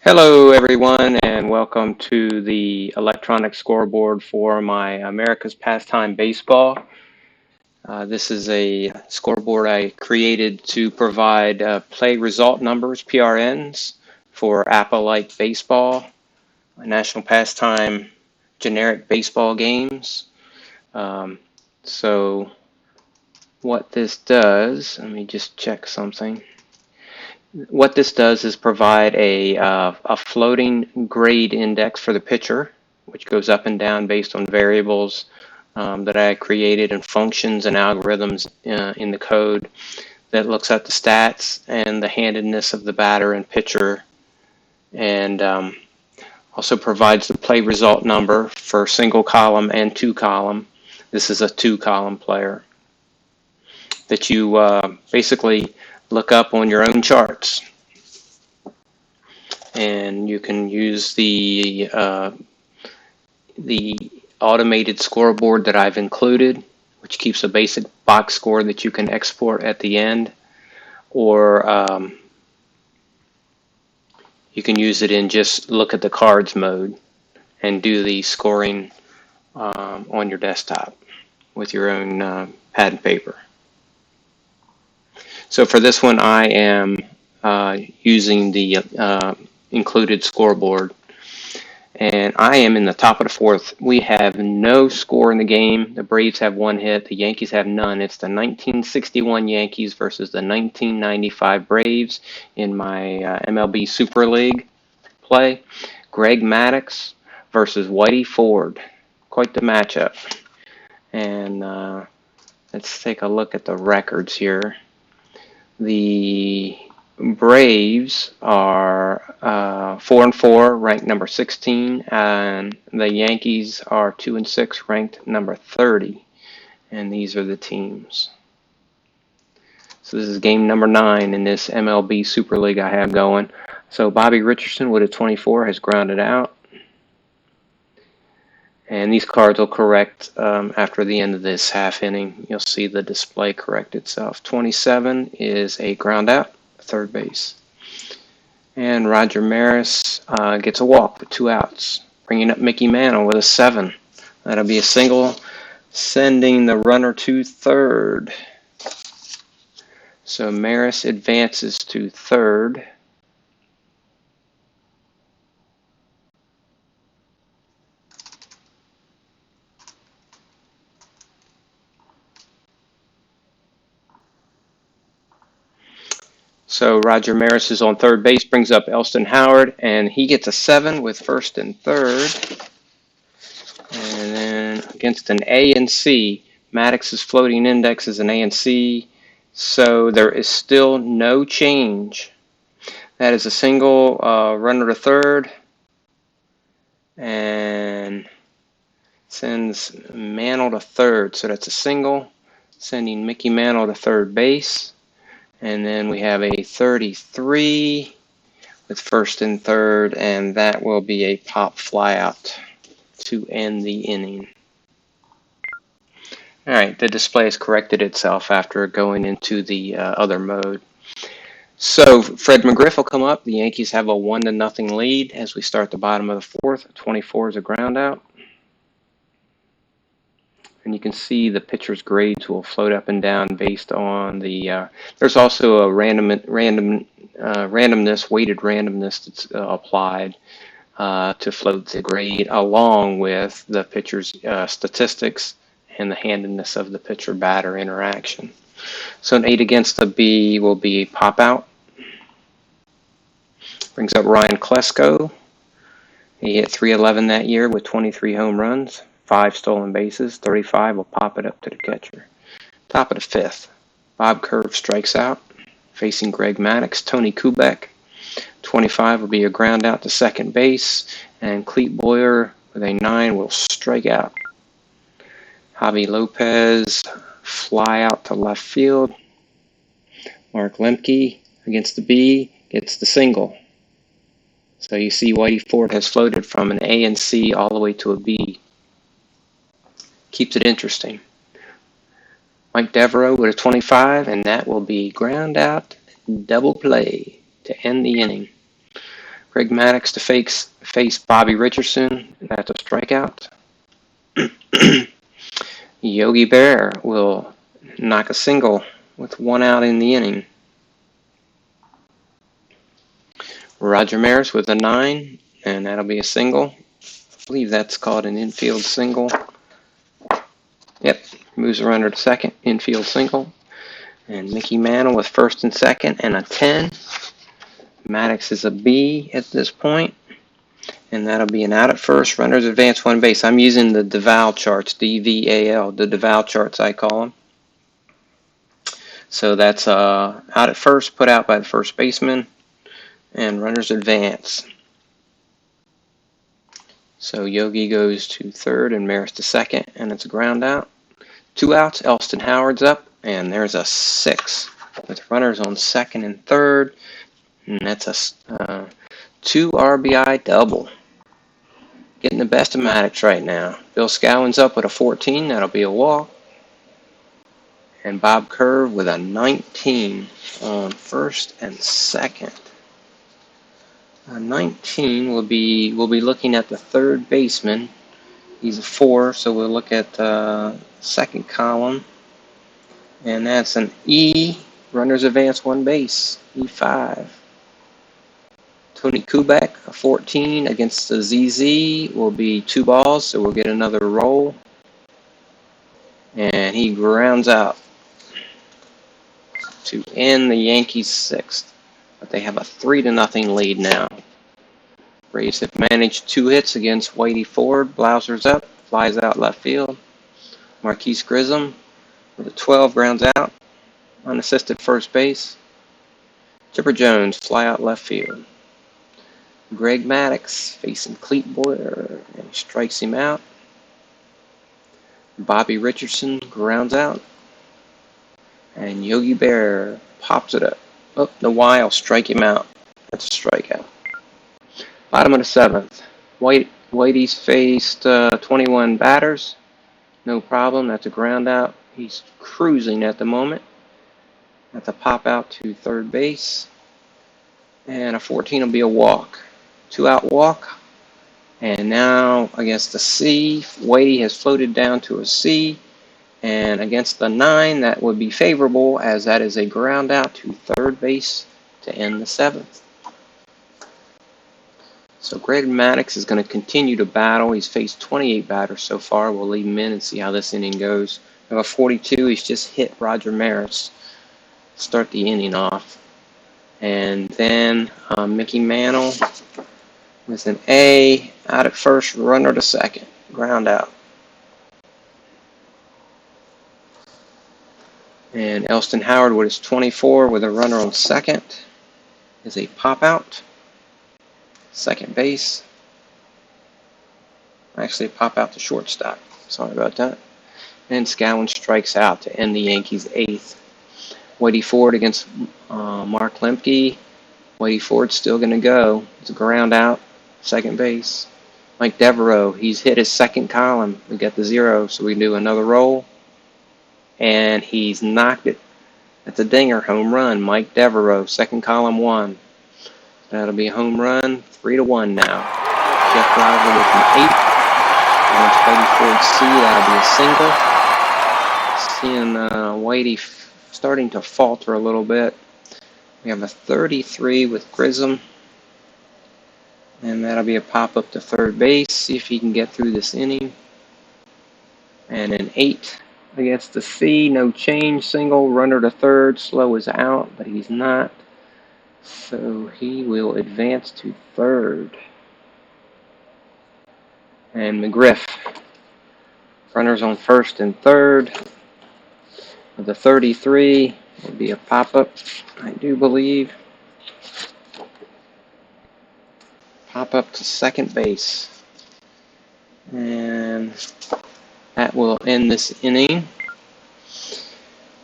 Hello, everyone, and welcome to the electronic scoreboard for my America's Pastime Baseball. This is a scoreboard I created to provide play result numbers, PRNs, for APA-like baseball, National Pastime generic baseball games. Um, so what this does, let me just check something. What this does is provide a floating grade index for the pitcher, which goes up and down based on variables that I created and functions and algorithms in the code that looks at the stats and the handedness of the batter and pitcher, and also provides the play result number for single column and two column. This is a two column player that you basically look up on your own charts. And you can use the automated scoreboard that I've included, which keeps a basic box score that you can export at the end, or you can use it in just look at the cards mode and do the scoring on your desktop with your own pad and paper. So for this one, I am using the included scoreboard. And I am in the top of the fourth. We have no score in the game. The Braves have one hit. The Yankees have none. It's the 1961 Yankees versus the 1995 Braves in my MLB Super League play. Greg Maddux versus Whitey Ford. Quite the matchup. And let's take a look at the records here. The Braves are 4-4, ranked number 16, and the Yankees are 2-6, ranked number 30. And these are the teams. So this is game number 9 in this MLB Super League I have going. So Bobby Richardson with a 24 has grounded out. And these cards will correct after the end of this half inning. You'll see the display correct itself. 27 is a ground out, third base. And Roger Maris gets a walk with 2 outs, bringing up Mickey Mantle with a 7. That'll be a single, sending the runner to third. So Maris advances to third. So Roger Maris is on third base, brings up Elston Howard, and he gets a 7 with first and third. And then against an A and C, Maddox's floating index is an A and C, so there is still no change. That is a single, runner to third, and sends Mantle to third, so that's a single, sending Mickey Mantle to third base. And then we have a 33 with first and third, and that will be a pop flyout to end the inning. All right, the display has corrected itself after going into the other mode. So Fred McGriff will come up. The Yankees have a 1-0 lead as we start the bottom of the fourth. 24 is a ground out. And you can see the pitcher's grades will float up and down based on the. There's also a randomness, weighted randomness that's applied to float the grade along with the pitcher's statistics and the handedness of the pitcher-batter interaction. So an 8 against the B will be a pop out. Brings up Ryan Klesko. He hit .311 that year with 23 home runs. 5 stolen bases, 35 will pop it up to the catcher. Top of the fifth, Bob Curve strikes out, facing Greg Maddux. Tony Kubek, 25 will be a ground out to second base, and Clete Boyer with a 9 will strike out. Javi Lopez, fly out to left field. Mark Lemke against the B, gets the single. So you see Whitey Ford has floated from an A and C all the way to a B. Keeps it interesting. Mike Devereaux with a 25, and that will be ground out, double play to end the inning. Greg Maddux to face Bobby Richardson. That's a strikeout. Yogi Berra will knock a single with 1 out in the inning. Roger Maris with a 9, and that'll be a single. I believe that's called an infield single. Yep, moves the runner to second, infield single. And Mickey Mantle with first and second and a 10. Maddux is a B at this point, and that'll be an out at first. Runners advance 1 base. I'm using the Duval charts, DVAL, the Duval charts I call them. So that's out at first, put out by the first baseman, and runners advance. So Yogi goes to third and Maris to second, and it's a ground out. 2 outs, Elston Howard's up, and there's a 6 with runners on second and third, and that's a 2 RBI double. Getting the best of Maddux right now. Bill Skowron's up with a 14, that'll be a walk. And Bob Curve with a 19 on first and second. 19 we'll be looking at the third baseman. He's a 4, so we'll look at the second column. And that's an E. Runners advance 1 base. E5. Tony Kubek, a 14 against the ZZ, will be 2 balls, so we'll get another roll. And he grounds out to end the Yankees' 6th. But they have a 3-0 lead now. Braves have managed 2 hits against Whitey Ford. Blauser's up, flies out left field. Marquise Grissom with a 12 grounds out, unassisted first base. Chipper Jones fly out left field. Greg Maddux facing Clete Boyer and strikes him out. Bobby Richardson grounds out. And Yogi Berra pops it up. Oh, the Y will strike him out. That's a strikeout. Bottom of the 7th. Whitey's faced 21 batters. No problem. That's a ground out. He's cruising at the moment. That's a pop out to third base. And a 14 will be a walk. 2 out walk. And now against the C, Whitey has floated down to a C. And against the 9, that would be favorable, as that is a ground out to third base to end the 7th. So Greg Maddux is going to continue to battle. He's faced 28 batters so far. We'll leave him in and see how this inning goes. Number 42, he's just hit Roger Maris. Start the inning off. And then Mickey Mantle with an A, out at first, runner to second. Ground out. And Elston Howard with his 24 with a runner on second is a pop out. Second base. Actually, pop out to shortstop. Sorry about that. And Skowron strikes out to end the Yankees' 8th. Whitey Ford against Mark Lemke. Whitey Ford's still going to go. It's a ground out. Second base. Mike Devereaux, he's hit his second column. We got the 0, so we can do another roll. And he's knocked it. That's a dinger, home run. Mike Devereaux, second column 1. That'll be a home run, 3-1 now. Jeff Driver with an 8. Against Whitey Ford C, that'll be a single. Seeing Whitey starting to falter a little bit. We have a 33 with Grissom. And that'll be a pop up to third base. See if he can get through this inning. And an 8 against the C. No change. Single. Runner to third. Slow is out, but he's not. So he will advance to third. And McGriff. Runners on first and third. The 33 will be a pop-up, I do believe. Pop-up to second base. And that will end this inning.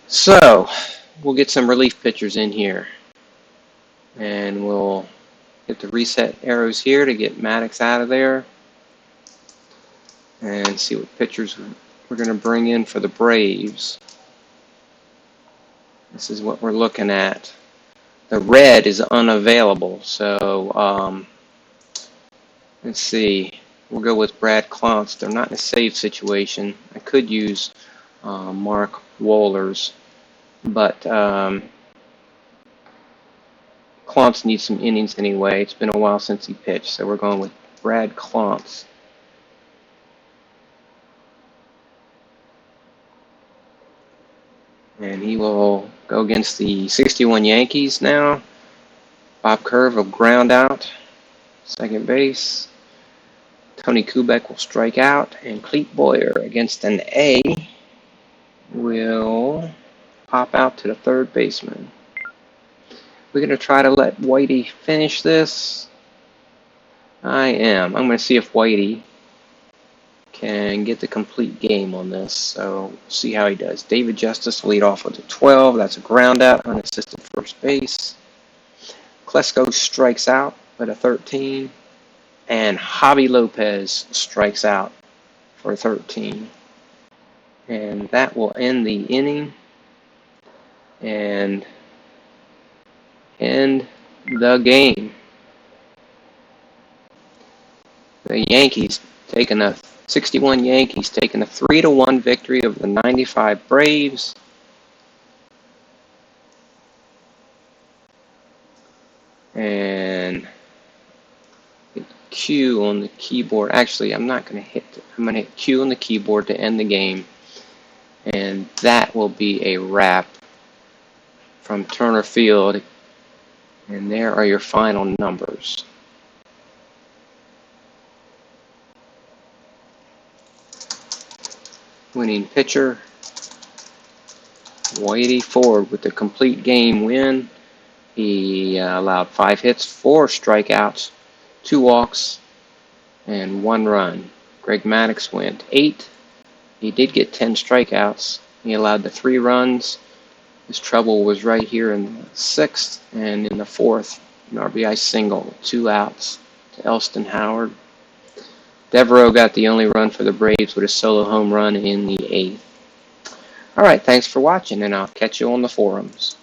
So, we'll get some relief pitchers in here. And we'll get the reset arrows here to get Maddux out of there. And see what pitchers we're going to bring in for the Braves. This is what we're looking at. The red is unavailable, so Let's see. We'll go with Brad Klontz. They're not in a save situation. I could use Mark Wohlers, but Klontz needs some innings anyway. It's been a while since he pitched, so we're going with Brad Klontz. And he will go against the 61 Yankees now. Bob Kerr will ground out, second base. Tony Kubek will strike out, and Clete Boyer against an A will pop out to the third baseman. We're going to try to let Whitey finish this. I am. I'm going to see if Whitey can get the complete game on this. So we'll see how he does. David Justice will lead off with a 12. That's a ground out, unassisted first base. Klesko strikes out with a 13. And Javi Lopez strikes out for 13. And that will end the inning and end the game. The Yankees taking a 61 Yankees taking a 3-1 victory over the 95 Braves. And hit Q on the keyboard. Actually, I'm not going to hit it. I'm going to hit Q on the keyboard to end the game. And that will be a wrap from Turner Field. And there are your final numbers. Winning pitcher, Whitey Ford with the complete game win. He allowed 5 hits, 4 strikeouts, 2 walks, and 1 run. Greg Maddux went 8. He did get 10 strikeouts. He allowed the 3 runs. His trouble was right here in the 6th and in the 4th. An RBI single, 2 outs to Elston Howard. Devereaux got the only run for the Braves with a solo home run in the 8th. All right, thanks for watching, and I'll catch you on the forums.